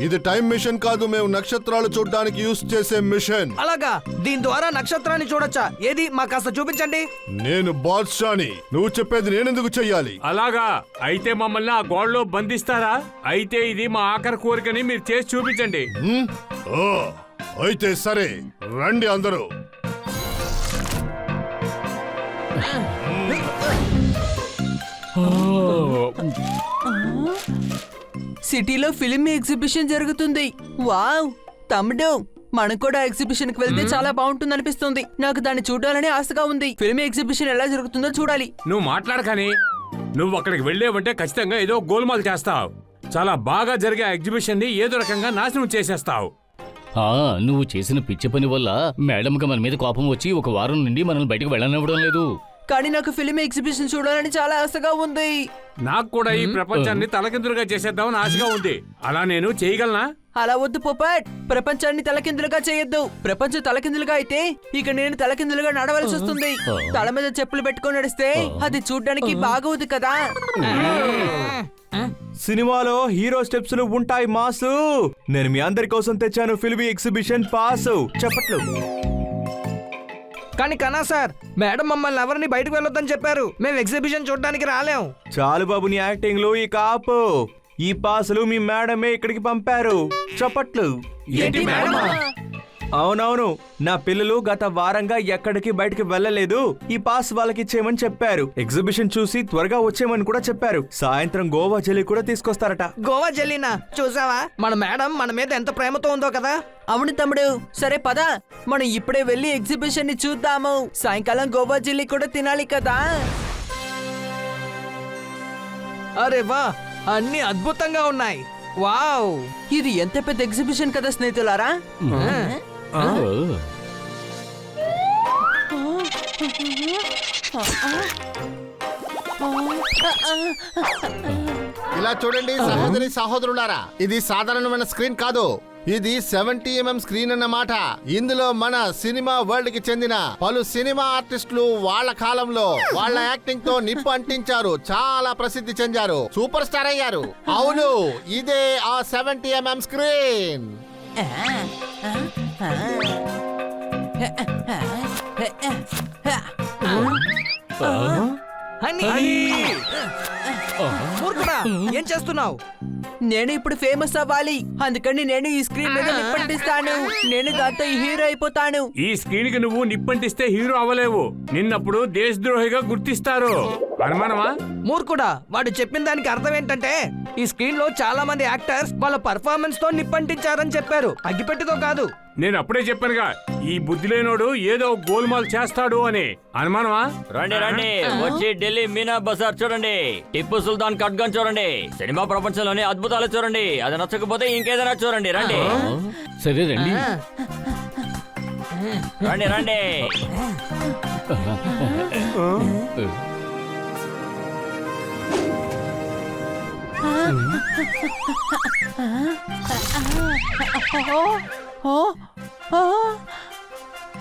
ఇది time machine కాదు, మేము నక్షత్రాలు చూడడానికి యూస్ చేసే మిషన్. అలాగా, దీని ద్వారా నక్షత్రాన్ని చూడొచ్చా? ఏది మాకు కాస్త చూపించండి. నేను బాద్షాని, నువ్వు చెప్పేది నేనెందుకు చెయ్యాలి? అలాగా అయితే మమ్మల్ని ఆ గోడలో బంధిస్తారా? అయితే ఇది మా ఆఖరి కోరికని మీరు చేసి చూపించండి. ఓ, అయితే సరే, రండి అందరూ. సిటీలో ఫిలిం ఎగ్జిబిషన్ జరుగుతుంది. వావ్ తమ్ముడు, మనం కూడా ఎగ్జిబిషన్ కి వెళ్తే చాలా బాగుంటుంది అనిపిస్తుంది. నాకు దాన్ని చూడాలని ఆశగా ఉంది. ఫిలిం ఎగ్జిబిషన్ ఎలా జరుగుతుందో చూడాలి. నువ్వు మాట్లాడకని, నువ్వు అక్కడికి వెళ్ళేవంటే ఖచ్చితంగా ఏదో గోల్మాల్ చేస్తావు. చాలా బాగా జరిగే ఎగ్జిబిషన్ ని ఏదో రకంగా నాశనం చేసేస్తావు. నువ్వు చేసిన పిచ్చి పని వల్ల మేడంకి మన మీద కోపం వచ్చి ఒక వారం నుండి మనల్ని బయటకు వెళ్ళనివ్వడం లేదు. కానీ నాకు ఫిలిం ఎగ్జిబిషన్ చూడాలని చాలా ఆశగా ఉంది. నాకు కూడా ఈ ప్రపంచాన్ని తలకిందులుగా చేసేద్దామని ఆశగా ఉంది. అలా నేను చేయగలనా? అలా వద్దు పోపట్, ప్రపంచాన్ని తలకిందులుగా చేయొద్దు. ప్రపంచం తలకిందులుగా అయితే ఇక నేను తలకిందులుగా నడవలసి వస్తుంది. తల మీద చెప్పులు పెట్టుకొని నడిస్తే అది చూడ్డానికి బాగోదు కదా. సినిమాలో హీరో స్టెప్స్ ఉంటాయి మాసు. నేను మీ అందరి కోసం తెచ్చాను ఫిల్మ్ ఎగ్జిబిషన్ పాస్. చెప్పట్లు. కానీ కన్నా సార్, మేడం మమ్మల్ని ఎవరిని బయటకు వెళ్ళొద్దని చెప్పారు. మేము ఎగ్జిబిషన్ చూడడానికి రాలేం. చాలు బాబు నీ యాక్టింగ్ లో ఈ కాపు. ఈ పాసులు మీ మేడమే ఇక్కడికి పంపారు. చెప్పట్లు. ఏంటి మేడమా? అవునవును, నా పిల్లలు గత వారంగా ఎక్కడికి బయటికి వెళ్ళలేదు. ఈ పాస్ వాళ్ళకి ఇచ్చేయమని చెప్పారు. ఎగ్జిబిషన్ చూసి త్వరగా వచ్చేయమని కూడా చెప్పారు. సాయంత్రం గోవా జెల్లీ కూడా తీసుకొస్తారట. గోవా జెల్లీనా? చూసావా మన మేడం మన మీద ఎంత ప్రేమతో ఉందో కదా. అవును తమ్ముడు, సరే పద, మనం ఇప్పుడే వెళ్ళి ఎగ్జిబిషన్ ని చూద్దాము. సాయంకాలం గోవా జిల్లీ కూడా తినాలి కదా. అరే వా, అన్ని అద్భుతంగా ఉన్నాయి. వావ్, ఇది ఎంత పెద్ద ఎగ్జిబిషన్ కదా స్నేహితులారా. ఇలా చూడండి సహోదరి సహోదరులారా, ఇది సాధారణమైన స్క్రీన్ కాదు, ఇది 70mm స్క్రీన్ అన్నమాట. ఇందులో మన సినిమా వరల్డ్ కి చెందిన పలు సినిమా ఆర్టిస్టులు వాళ్ళ కాలంలో వాళ్ళ యాక్టింగ్ తో నిప్పు అంటించారు, చాలా ప్రసిద్ధి చెందారు, సూపర్ స్టార్ అయ్యారు. అవును, ఇదే ఆ 70mm స్క్రీన్. మూర్ఖుడా, ఏం చేస్తున్నావు? నేను ఇప్పుడు ఫేమస్ అవ్వాలి, అందుకని నేను ఈ స్క్రీన్ మీద నిప్పంటిస్తాను. నేను దాంతో హీరో అయిపోతాను. ఈ స్క్రీన్ కి నువ్వు నిప్పంటిస్తే హీరో అవ్వలేవు. నిన్నప్పుడు దేశద్రోహిగా గుర్తిస్తారు. అనుమానమా? మూర్ఖుడా, వాడు చెప్పిన దానికి అర్థం ఏంటంటే ఈ స్క్రీన్ లో చాలా మంది యాక్టర్స్ వాళ్ళ పర్ఫార్మెన్స్ తో నిప్పంటించారని చెప్పారు, అగ్గిపెట్టితో కాదు. నేను అప్పుడే చెప్పానుగా, ఈ బుద్ధి లేనోడు ఏదో గోల్మాల్ చేస్తాడు అని. అనుమానమా? రండి రండి, వచ్చి ఢిల్లీ మీనా బజార్ చూడండి, టిప్పు సుల్తాన్ ఖడ్గం చూడండి, సినిమా ప్రపంచంలోని అద్భుతాలు చూడండి. అది నచ్చకపోతే ఇంకేదైనా చూడండి. రండి. సరే రండి. రండి రండి.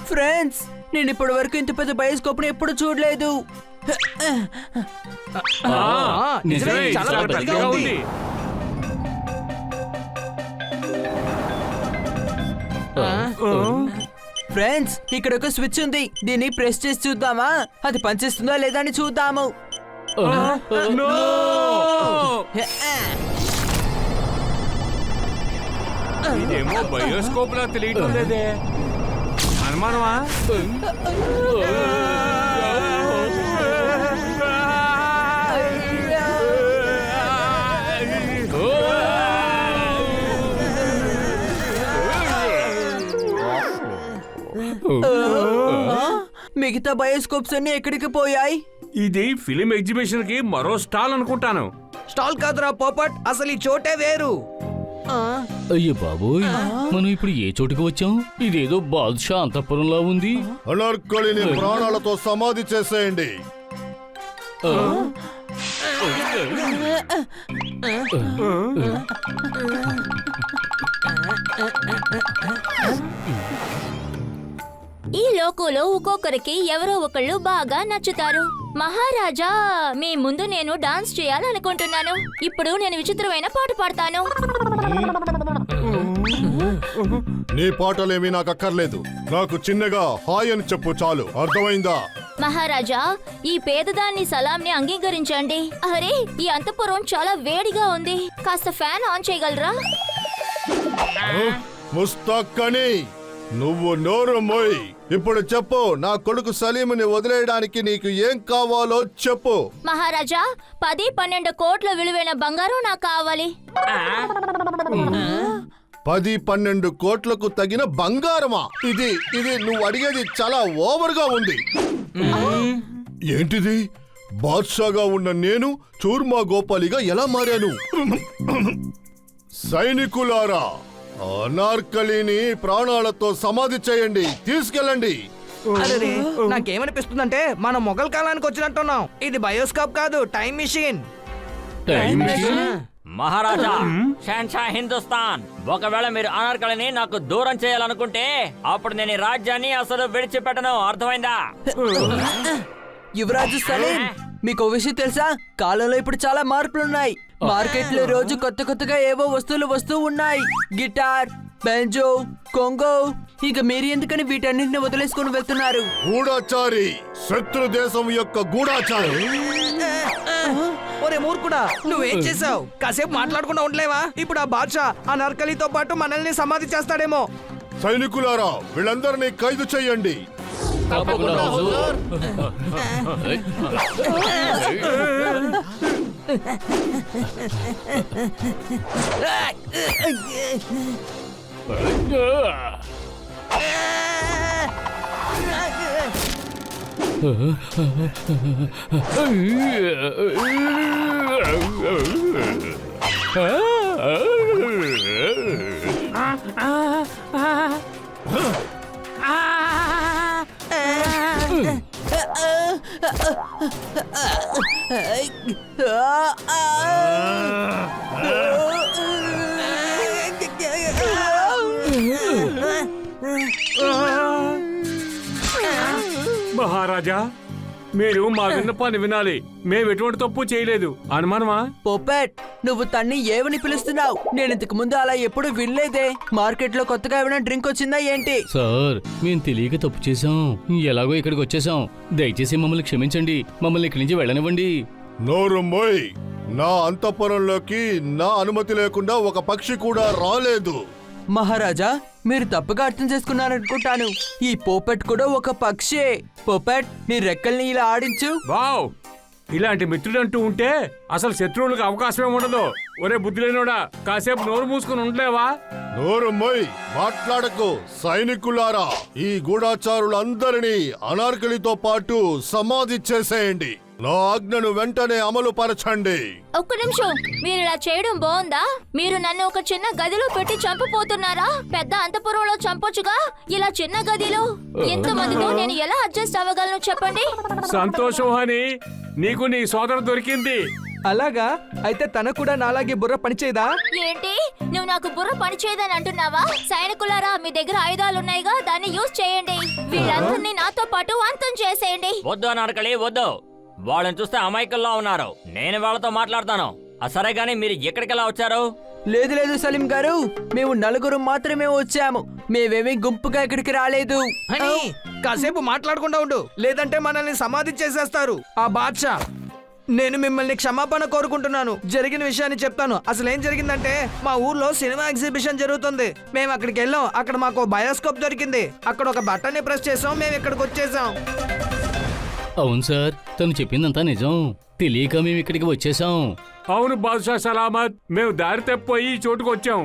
ఫ్రెండ్స్, నేను ఇప్పటి వరకు ఇంత పెద్ద బయోస్కోప్ ని ఎప్పుడు చూడలేదు. నిజమే, చాలా పెద్దగా ఉంది. ఫ్రెండ్స్, ఇక్కడ ఒక స్విచ్ ఉంది, దీన్ని ప్రెస్ చేసి చూద్దామా? అది పనిచేస్తుందా లేదా అని చూద్దాము. ఇదేమో బయోస్కోప్ లా తెలియటం లేదే. అనుమానమా? మిగతా బయోస్కోప్స్ అన్ని ఎక్కడికి పోయాయి? ఇది ఫిలిం ఎగ్జిబిషన్ కి మరో స్టాల్ అనుకుంటాను. స్టాల్ కాదురా పోపట్, అసలు ఈ చోటే వేరు. అయ్యో బాబోయ్, మనం ఇప్పుడు ఏ చోటుకు వచ్చాం? ఇదేదో బాద్షా అంతఃపురంలా ఉంది. అనార్కలిని ప్రాణాలతో సమాధి చేసేయండి. ఈ లోకంలో ఒక్కొక్కరికి ఎవరో ఒకళ్ళు బాగా నచ్చుతారు. మహారాజా, మీ ముందు నేను డాన్స్ చేయాలనుకుంటున్నాను. ఇప్పుడు నేను విచిత్రమైన పాట పాడతాను. నీ పాటలేమీ నాకు అక్కర్లేదు. నాకు చిన్నగా హాయ్ అని చెప్పు చాలు. అర్థమైందా? మహారాజా, ఈ పేదదాన్ని సలాంని అంగీకరించండి. అరే, ఈ అంతఃపురం చాలా వేడిగా ఉంది. కాస్త ఫ్యాన్ ఆన్ చేయగలరా? ముస్తాక్ అని నువ్వు నోరు మోయ్. ఇప్పుడు చెప్పు, నా కొడుకు సలీంని వదిలేయడానికి నీకు ఏం కావాలో చెప్పు. మహారాజా, 10-12 కోట్ల విలువైన బంగారం నాకు కావాలి. 10-12 కోట్లకు తగిన బంగారమా? ఇది నువ్వు అడిగేది చాలా ఓవర్గా ఉంది. ఏంటిది? బాద్షాగా ఉన్న నేను చూర్మా గోపాలిగా ఎలా మారాను? సైనికులారా, అనార్కలిని ప్రాణాలతో సమాధి చేయండి, తీసుకెళ్ళండి. అరే, నాకేమనిపిస్తుందంటే మనం మొఘల్ కాలానికి వచ్చినట్టున్నాం. ఇది బయోస్కోప్ కాదు, time machine. Time machine? Maharaja, షాన్షా హిందుస్థాన్, ఒకవేళ మీరు అనార్కలిని నాకు దూరం చేయాలనుకుంటే అప్పుడు నేను ఈ రాజ్యాన్ని అసలు విడిచిపెట్టను. అర్థమైందా? యువరాజు సలీం, మీకు ఓ విషయం తెలుసా? కాలంలో ఇప్పుడు చాలా మార్పులున్నాయి. మార్కెట్ లో రోజు కొత్తగా ఏవో వస్తువులు వస్తూ ఉన్నాయి. గిటార్, బెంజో, కొంగో. ఇక మీరు ఎందుకని వీటన్నింటిని వదిలేసుకుని వెళ్తున్నారు? గూఢాచారి, శత్రు దేశం యొక్క గూఢాచారి. ఒరే మూర్ఖుడా, నువ్వేం చేసావు? కాసేపు మాట్లాడకుండా ఉండలేవా? ఇప్పుడు ఆ బాద్షా ఆ నర్కలితో పాటు మనల్ని సమాధి చేస్తాడేమో. సైనికులారా, వీళ్ళందరినీ ఖైదు చేయండి. తప్పకుండా హుజూర్. మహారాజా, మీరు మా విన్నపాన్ని వినాలి. మేము ఎటువంటి తప్పు చేయలేదు. అనుమానమా? పొపెట్, నువ్వు తన్ని ఏమని పిలుస్తున్నావు? నేను ఇంతకు ముందు అలా ఎప్పుడు వినలేదే. మార్కెట్ లో కొత్తగా ఏమైనా డ్రింక్ వచ్చిందా ఏంటి? సార్, మేము తెలియక తప్పు చేశాం. ఎలాగో ఇక్కడికి వచ్చేసాం. దయచేసి మమ్మల్ని క్షమించండి. మమ్మల్ని ఇక్కడి నుంచి వెళ్ళనివ్వండి. నోరు మోయ్. నా అంతఃపురంలోకి నా అనుమతి లేకుండా ఒక పక్షి కూడా రాలేదు. మహారాజా, మీరు తప్పుగా అర్థం చేసుకున్నారనుకుంటాను. ఈ పోపెట్ కూడా ఒక పక్షే. పోపెట్, నీ రెక్కల్ని ఇలా ఆడించు. వావ్, ఇలాంటి మిత్రుడంటూ ఉంటే అసలు శత్రువులకు అవకాశమే ఉండదు. ఒరే బుద్ధి లేనోడా, కాసేపు నోరు మూసుకుని ఉండలేవా? నోరు మోయ్, మాట్లాడకు. సైనికులారా, ఈ గూఢాచారులందరినీ అనార్కలితో పాటు సమాధి చేసేయండి. నా ఆజ్ఞను వెంటనే అమలు పరచండి. ఒక్క నిమిషం, మీరు ఇలా చేయడం బాగుందా? మీరు నన్ను ఒక చిన్న గదిలో పెట్టి చంపపోతున్నారా? పెద్ద అంతఃపురంలో చంపొచ్చుగా. ఇలా చిన్న గదిలో ఎంతమందితో నేను ఎలా అడ్జస్ట్ అవ్వగలను చెప్పండి? సంతోషం అని నీకు నీ సోదరు దొరికింది. అలాగా? అయితే తనకు కూడా నాలాగే బుర్ర పనిచేయదా? ఏంటి, నువ్వు నాకు బుర్ర పనిచేయదని అంటున్నావా? సైనికులారా, మీ దగ్గర ఆయుధాలున్నాయిగా, దాన్ని యూజ్ చేయండి. వీళ్ళందరినీ నాతో పాటు అంతం చేసేయండి. వద్దు అనార్కలి, వద్దు. వాళ్ళని చూస్తే అమాయకుల్లా ఉన్నారు. నేను వాళ్ళతో మాట్లాడతాను. సరే గానీ మీరు ఎక్కడికెలా వచ్చారు? లేదు సలీం గారు, మేము నలుగురు మాత్రమే వచ్చాము. మేమేమీ గుంపుగా ఇక్కడికి రాలేదు. అని కాసేపు మాట్లాడకుండా ఉండు, లేదంటే మనల్ని సమాధి చేసేస్తారు ఆ బాద్షా. నేను మిమ్మల్ని క్షమాపణ కోరుకుంటున్నాను. జరిగిన విషయాన్ని చెప్తాను. అసలు ఏం జరిగిందంటే, మా ఊర్లో సినిమా ఎగ్జిబిషన్ జరుగుతుంది. మేము అక్కడికి వెళ్ళాం. అక్కడ మాకు బయోస్కోప్ దొరికింది. అక్కడ ఒక బటన్ని ప్రెస్ చేసాం, మేము ఇక్కడికి వచ్చేసాం. అవును సార్, తను చెప్పిందంతా నిజం. తెలియక మేము ఇక్కడికి వచ్చేసాం. అవును బాద్షా సలామత్, మేము దారి తప్పిపోయి ఈ చోటుకు వచ్చాం.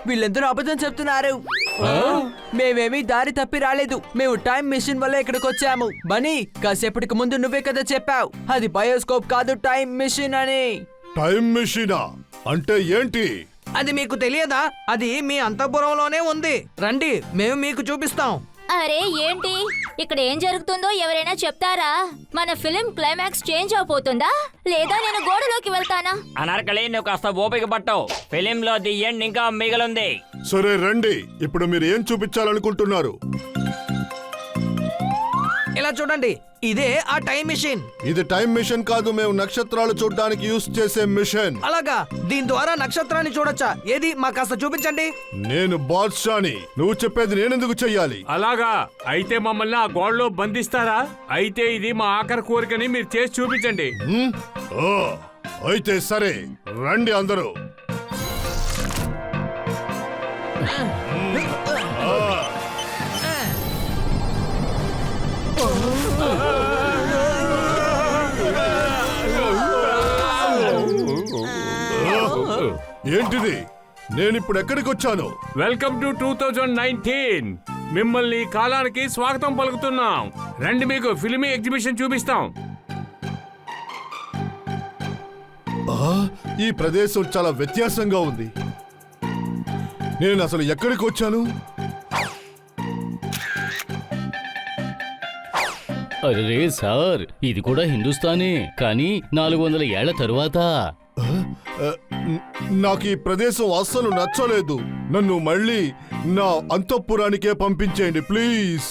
వీళ్ళందరూ అబద్ధం చెప్తున్నారు. మేమేమీ దారి తప్పి రాలేదు. మేము టైం మిషన్ వల్ల ఇక్కడికి వచ్చాము. బనీ, కాసేపటికి ముందు నువ్వే కదా చెప్పావు అది బయోస్కోప్ కాదు, టైం మిషన్ అని. టైం మిషనా అంటే ఏంటి? అది మీకు తెలియదా? అది మీ అంతఃపురంలోనే ఉంది. రండి, మేము మీకు చూపిస్తాం. అరే ఏంటి ఇక్కడ ఏం జరుగుతుందో ఎవరైనా చెప్తారా? మన ఫిలిం క్లైమాక్స్ చేంజ్ అవబోతుందా, లేదా నేను గోడలోకి వెళ్తానా? అనార్కలి, నువ్వు కాస్త ఓపిక పట్టవు. ఫిలిం లో ది ఎండ్ ఇంకా మిగిలింది. సరే రండి, ఇప్పుడు మీరు ఏం చూపించాలనుకుంటున్నారు? ఇలా ఇలా చూడండి, ఇదే ఆ టైం మిషన్. ఇది టైం మిషన్ కాదు, మేము నక్షత్రాలు చూడడానికి యూస్ చేసే మిషన్. అలాగా, దీని ద్వారా నక్షత్రాన్ని చూడొచ్చా? ఏది మా కాస్త చూపించండి. నేను బాద్షాని, నువ్వు చెప్పేది నేనెందుకు చెయ్యాలి? అలాగా అయితే మమ్మల్ని ఆ గోడలో బంధిస్తారా? అయితే ఇది మా ఆఖరి కోరికని మీరు చేసి చూపించండి. హ్మ్? ఓ, అయితే సరే, రండి అందరూ. ఏంటిది? నేనిప్పుడు ఎక్కడికి వచ్చాను? Welcome to 2019. మిమ్మల్ని ఈ కాలానికి స్వాగతం పలుకుతున్నాం. రండి, మీకు ఫిల్మీ ఎగ్జిబిషన్ చూపిస్తాం. ఈ ప్రదేశం చాలా వ్యత్యాసంగా ఉంది. నేను అసలు ఎక్కడికి వచ్చాను? అరే సార్, ఇది కూడా హిందుస్థానే, కానీ 400 ఏళ్ల తరువాత. నాకు ఈ ప్రదేశం అస్సలు నచ్చలేదు. నన్ను మళ్ళీ నా అంతఃపురానికే పంపించేయండి ప్లీజ్.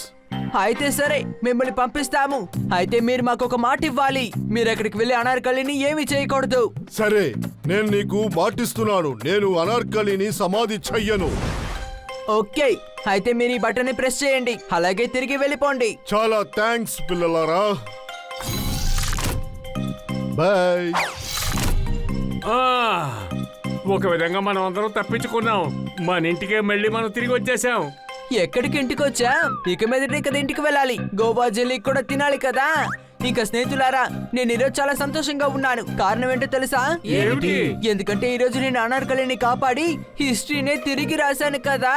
అయితే సరే, మిమ్మల్ని పంపిస్తాము. అయితే మీరు మాకు ఒక మాట ఇవ్వాలి. మీరు అక్కడికి వెళ్ళి అనార్కలిని ఏమీ చేయకూడదు. సరే, నేను నీకు మాటిస్తున్నాను, నేను అనార్కలిని సమాధి చెయ్యను. ఓకే, అయితే మీరు ఈ బటన్ని ప్రెస్ చేయండి, అలాగే తిరిగి వెళ్ళిపోండి. చాలా థ్యాంక్స్ పిల్లలారా. బాయ్. ఆ, ఒక విధంగా మనం అందరం తప్పించుకున్నాం. మన ఇంటికే మళ్ళీ మనం తిరిగి వచ్చేసాం. ఎక్కడికి ఇంటికి వచ్చా? ఇక మీదట కదా ఇంటికి వెళ్ళాలి. గోవా జెల్లీ కూడా తినాలి కదా. ఇక స్నేహితులారా, నేను ఈరోజు చాలా సంతోషంగా ఉన్నాను. కారణం ఏంటో తెలుసా? ఏమిటి? ఎందుకంటే ఈ రోజు నేను అనార్కలిని కాపాడి హిస్టరీనే తిరిగి రాశాను కదా.